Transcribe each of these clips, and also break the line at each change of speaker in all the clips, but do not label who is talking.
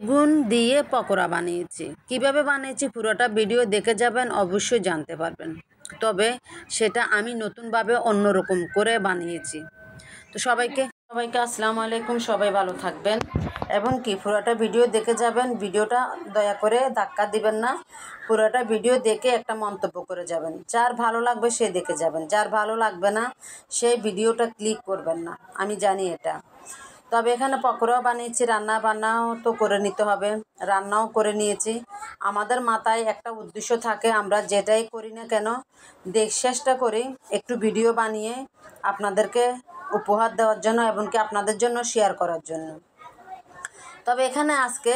বেগুন দিয়ে পকোড়া বানিয়েছি। কিভাবে বানিয়েছি পুরোটা ভিডিও দেখে যাবেন, অবশ্যই জানতে পারবেন। তবে সেটা আমি নতুনভাবে অন্যরকম করে বানিয়েছি। তো সবাইকে আসসালামু আলাইকুম। সবাই ভালো থাকবেন এবং কি পুরোটা ভিডিও দেখে যাবেন। ভিডিওটা দয়া করে ধাক্কা দিবেন না, পুরোটা ভিডিও দেখে একটা মন্তব্য করে যাবেন। যার ভালো লাগবে সে দেখে যাবেন, যার ভালো লাগবে না সেই ভিডিওটা ক্লিক করবেন না, আমি জানি এটা। তবে এখানে পকোড়াও বানিয়েছি, বান্নাও তো করে নিতে হবে, রান্নাও করে নিয়েছি। আমাদের মাথায় একটা উদ্দেশ্য থাকে, আমরা যেটাই করি না কেন চেষ্টা করি একটু ভিডিও বানিয়ে আপনাদেরকে উপহার দেওয়ার জন্য এবং কি আপনাদের জন্য শেয়ার করার জন্য। তবে এখানে আজকে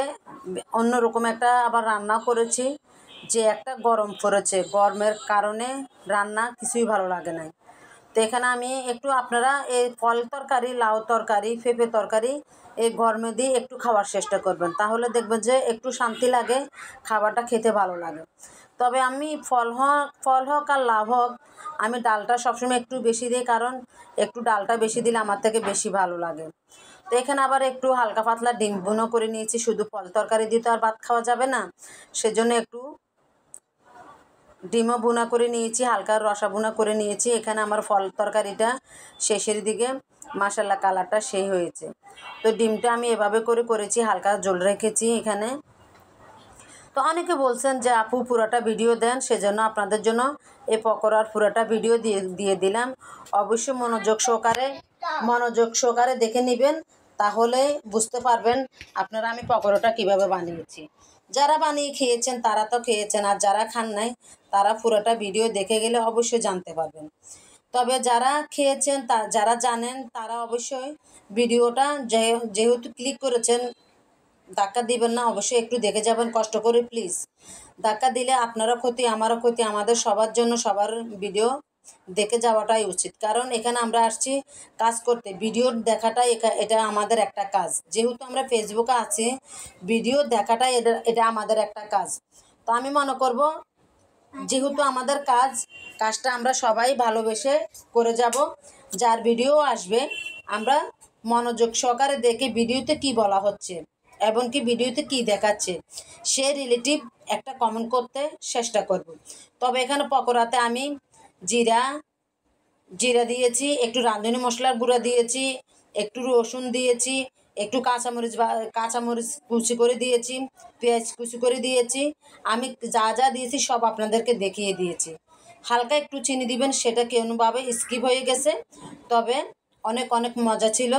অন্যরকম একটা আবার রান্না করেছি, যে একটা গরম পড়েছে, গরমের কারণে রান্না কিছুই ভালো লাগে না। তো এখানে আমি একটু আপনারা এই ফল তরকারি, লাউ তরকারি, পেঁপে তরকারি এই গরমে দিয়ে একটু খাওয়ার চেষ্টা করবেন, তাহলে দেখবেন যে একটু শান্তি লাগে, খাবারটা খেতে ভালো লাগে। তবে আমি ফল হোক আর লাউ হোক, আমি ডালটা সবসময় একটু বেশি দিই, কারণ একটু ডালটা বেশি দিলে আমার থেকে বেশি ভালো লাগে। তো এখানে আবার একটু হালকা পাতলা ডিম ভুনো করে নিয়েছি, শুধু ফল তরকারি দিয়ে তো আর ভাত খাওয়া যাবে না, সেজন্য একটু ডিমও ভুনা করে নিয়েছি, হালকা রসা ভুনা করে নিয়েছি। এখানে আমার ফল তরকারিটা শেষের দিকে মাশাআল্লাহ কালারটা সেই হয়েছে। তো ডিমটা আমি এভাবে করেছি, হালকা ঝোল রেখেছি এখানে। তো অনেকে বলছেন যে আপু পুরোটা ভিডিও দেন, সেজন্য আপনাদের জন্য এই পকোড়ার পুরোটা ভিডিও দিয়ে দিলাম। অবশ্যই মনোযোগ সহকারে দেখে নেবেন, তাহলে বুঝতে পারবেন আপনারা আমি পকোড়াটা কিভাবে বানিয়েছি। যারা বানিয়ে খেয়েছেন তারা তো খেয়েছেন, আর যারা খান নাই তারা পুরোটা ভিডিও দেখে গেলে অবশ্যই জানতে পারবেন। তবে যারা খেয়েছেন যারা জানেন তারা অবশ্যই ভিডিওটা যেহেতু ক্লিক করেছেন, ধাক্কা দিবেন না, অবশ্যই একটু দেখে যাবেন কষ্ট করে প্লিজ। ধাক্কা দিলে আপনারও ক্ষতি, আমারও ক্ষতি, আমাদের সবার জন্য সবার ভিডিও দেখে যাওয়াটাই উচিত। কারণ এখানে আমরা আসছি কাজ করতে, ভিডিও দেখাটাই এটা আমাদের একটা কাজ। যেহেতু আমরা ফেসবুকে আছি, ভিডিও দেখাটাই এটা আমাদের একটা কাজ। তো আমি মনে করব যেহেতু আমাদের কাজটা আমরা সবাই ভালোবেসে করে যাব। যার ভিডিও আসবে আমরা মনোযোগ সহকারে দেখে ভিডিওতে কি বলা হচ্ছে এবং কি ভিডিওতে কি দেখাচ্ছে সে রিলেটিভ একটা কমেন্ট করতে চেষ্টা করব। তবে এখানে পকোড়াতে আমি জিরা দিয়েছি, একটু রাঁধুনি মশলার গুঁড়া দিয়েছি, একটু রসুন দিয়েছি, একটু কাঁচামরিচ কুচি করে দিয়েছি, পেঁয়াজ কুচি করে দিয়েছি। আমি যা যা দিয়েছি সব আপনাদেরকে দেখিয়ে দিয়েছি। হালকা একটু চিনি দিবেন, সেটা কোনোভাবে স্কিপ হয়ে গেছে। তবে অনেক অনেক মজা ছিল,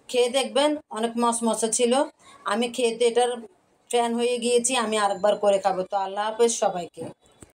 খেয়ে দেখবেন, অনেক মচমচে ছিল। আমি খেতে এটার ফ্যান হয়ে গিয়েছি, আমি আরেকবার করে খাবো। তো আল্লাহ হাফেজ সবাইকে।